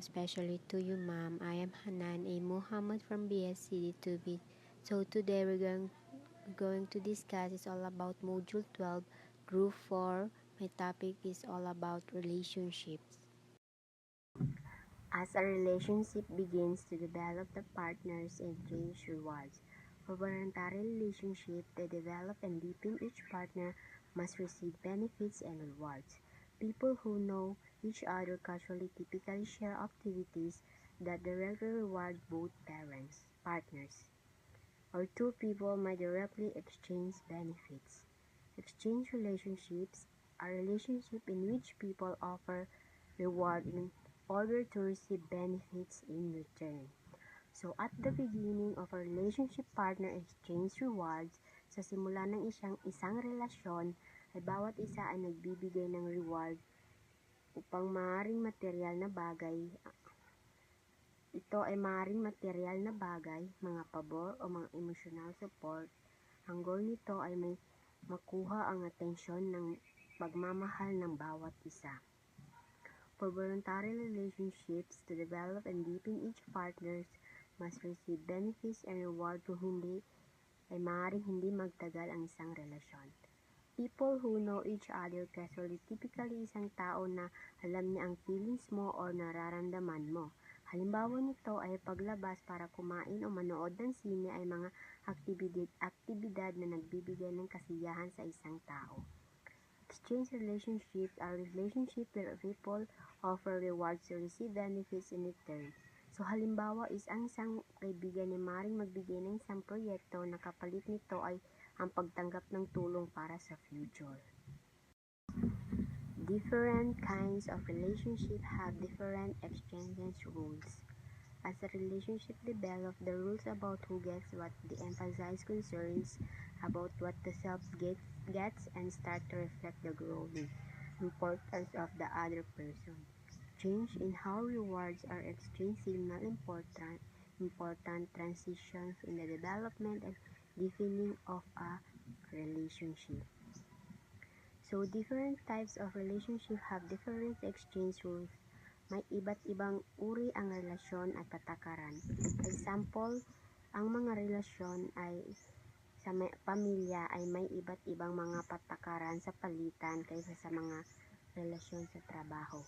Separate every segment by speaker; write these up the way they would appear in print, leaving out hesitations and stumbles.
Speaker 1: especially to you, ma'am. I am Hanan A. Muhammad from BSCD2B. So today we're going to discuss is all about Module 12, Group 4. My topic is all about relationships. As a relationship begins to develop, the partners exchange rewards. For voluntary relationship to develop and deepen, each partner must receive benefits and rewards. People who know each other casually typically share activities that directly reward both partners, or two people might directly exchange benefits. Exchange relationships are relationships in which people offer reward in order to receive benefits in return. So at the beginning of a relationship, partner exchange rewards. Sa simula ng isang relasyon ay bawat isa ay nagbibigay ng reward upang maaring material na bagay. Ito ay maaring material na bagay, mga pabor o mga emotional support. Ang goal nito ay may makuha ang atensyon ng pagmamahal ng bawat isa. For voluntary relationships to develop and deepen, each partners must receive benefits and reward kung hindi ay maaaring hindi magtagal ang isang relasyon. People who know each other casually typically isang tao na alam niya ang feelings mo o nararamdaman mo. Halimbawa nito ay paglabas para kumain o manood ng sine ay mga aktibidad na nagbibigay ng kasiyahan sa isang tao. Exchange relationships are relationships where people offer rewards to receive benefits in return. So halimbawa is ang isang kaibigan ay maaaring magbigay ng isang proyekto na kapalit nito ay ang pagtanggap ng tulong para sa future. Different kinds of relationship have different exchange rules. As a relationship develops, the rules about who gets what they emphasize concerns about what the self gets and start to reflect the growing importance of the other person. Change in how rewards are exchanged signal important transitions in the development and deepening of a relationship. So, different types of relationship have different exchange rules. May iba't ibang uri ang relasyon at patakaran. Example, ang mga relasyon ay sa pamilya ay may iba't ibang mga patakaran sa palitan kaysa sa mga relasyon sa trabaho.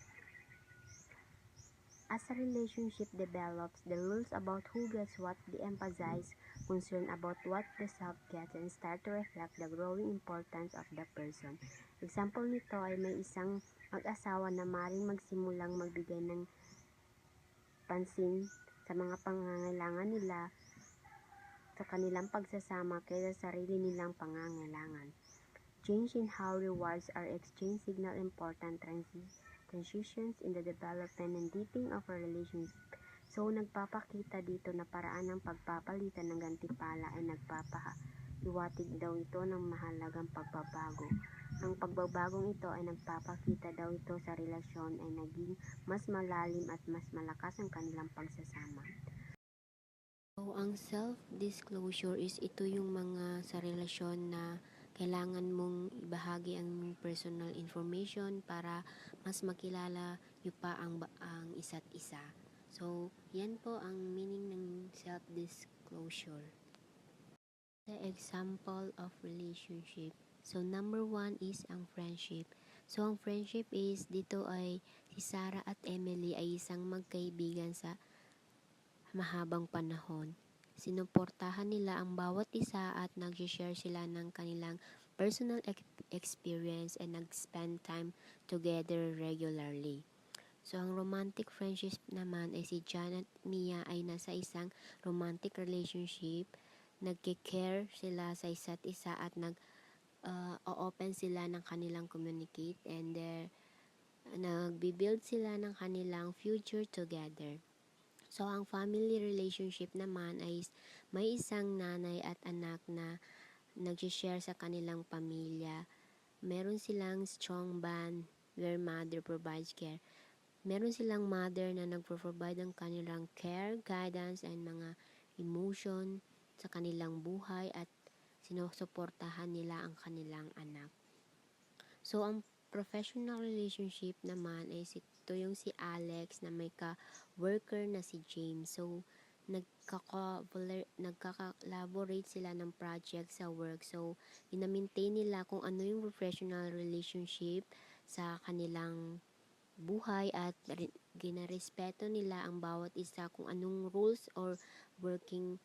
Speaker 1: As a relationship develops, the rules about who gets what they emphasize concern about what the self gets and start to reflect the growing importance of the person. Example nito ay may isang mag-asawa na maring magsimulang magbigay ng pansin sa mga pangangailangan nila sa kanilang pagsasama kaysa sa sarili nilang pangangailangan. Change in how rewards are exchanged signal important transitions in the development and deepening of a relationship. So, nagpapakita dito na paraan ng pagpapalitan ng gantimpala ay nagpapahiwatig daw ito ng mahalagang pagbabago. Ang pagbabagong ito ay nagpapakita daw ito sa relasyon ay naging mas malalim at mas malakas ang kanilang pagsasama. So, ang self-disclosure is ito yung mga sa relasyon na kailangan mong ibahagi ang personal information para mas makilala nyo pa ang isa't isa. So, yan po ang meaning ng self-disclosure. The example of relationship. So, number 1 is ang friendship. So, ang friendship is dito ay si Sarah at Emily ay isang magkaibigan sa mahabang panahon. Sinuportahan nila ang bawat isa at nag-share sila ng kanilang personal experience and nag-spend time together regularly. So, ang romantic friendship naman ay si John at Mia ay nasa isang romantic relationship. Nagki-care sila sa isa't isa at nag-open sila ng kanilang communicate and nagbi-build sila ng kanilang future together. So, ang family relationship naman ay may isang nanay at anak na nag-share sa kanilang pamilya. Meron silang strong bond where mother provides care. Meron silang mother na nagpo-provide ng kanilang care, guidance, and mga emotion sa kanilang buhay at sinusuportahan nila ang kanilang anak. So, ang professional relationship naman ay si ito yung si Alex na may ka-worker na si James. So, nagkaka-collaborate sila ng project sa work. So, ina-maintain nila kung ano yung professional relationship sa kanilang buhay at ginarespeto nila ang bawat isa kung anong rules or working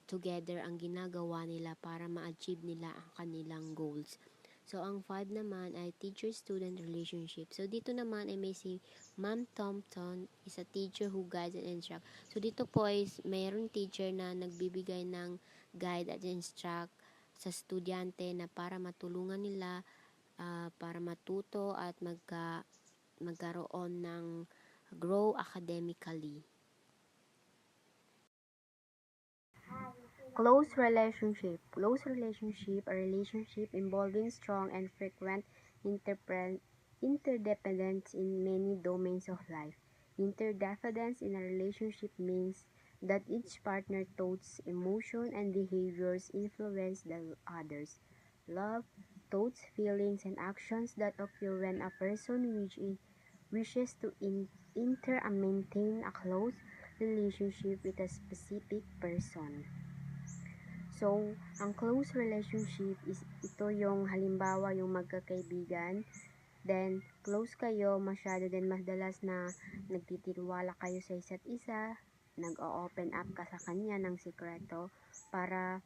Speaker 1: together ang ginagawa nila para ma-achieve nila ang kanilang goals. So, ang 5 naman ay teacher-student relationship. So, dito naman ay may si Ma'am Thompson, is a teacher who guides and instructs. So, dito po ay mayroong teacher na nagbibigay ng guide at instruct sa estudyante na para matulungan nila para matuto at magkaroon ng grow academically. Close relationship. Close relationship, a relationship involving strong and frequent interdependence in many domains of life. Interdependence in a relationship means that each partner thoughts, emotion, and behaviors influence the others. Love, thoughts, feelings, and actions that occur when a person wishes to enter and maintain a close relationship with a specific person. So, ang close relationship is ito yung halimbawa yung magkakaibigan, then close kayo, masyado din madalas na nagtitiwala kayo sa isa't isa, nag-o-open up ka sa kanya ng sikreto para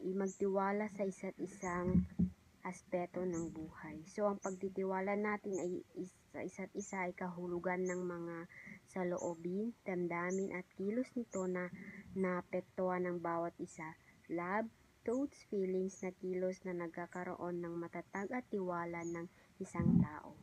Speaker 1: magtiwala sa isa't isang aspeto ng buhay. So, ang pagtitiwala natin ay sa isa't isa ay kahulugan ng mga saloobin, damdamin at kilos nito na naapektuhan ng bawat isa. Love, thoughts, feelings na kilos na nagkakaroon ng matatag at tiwala ng isang tao.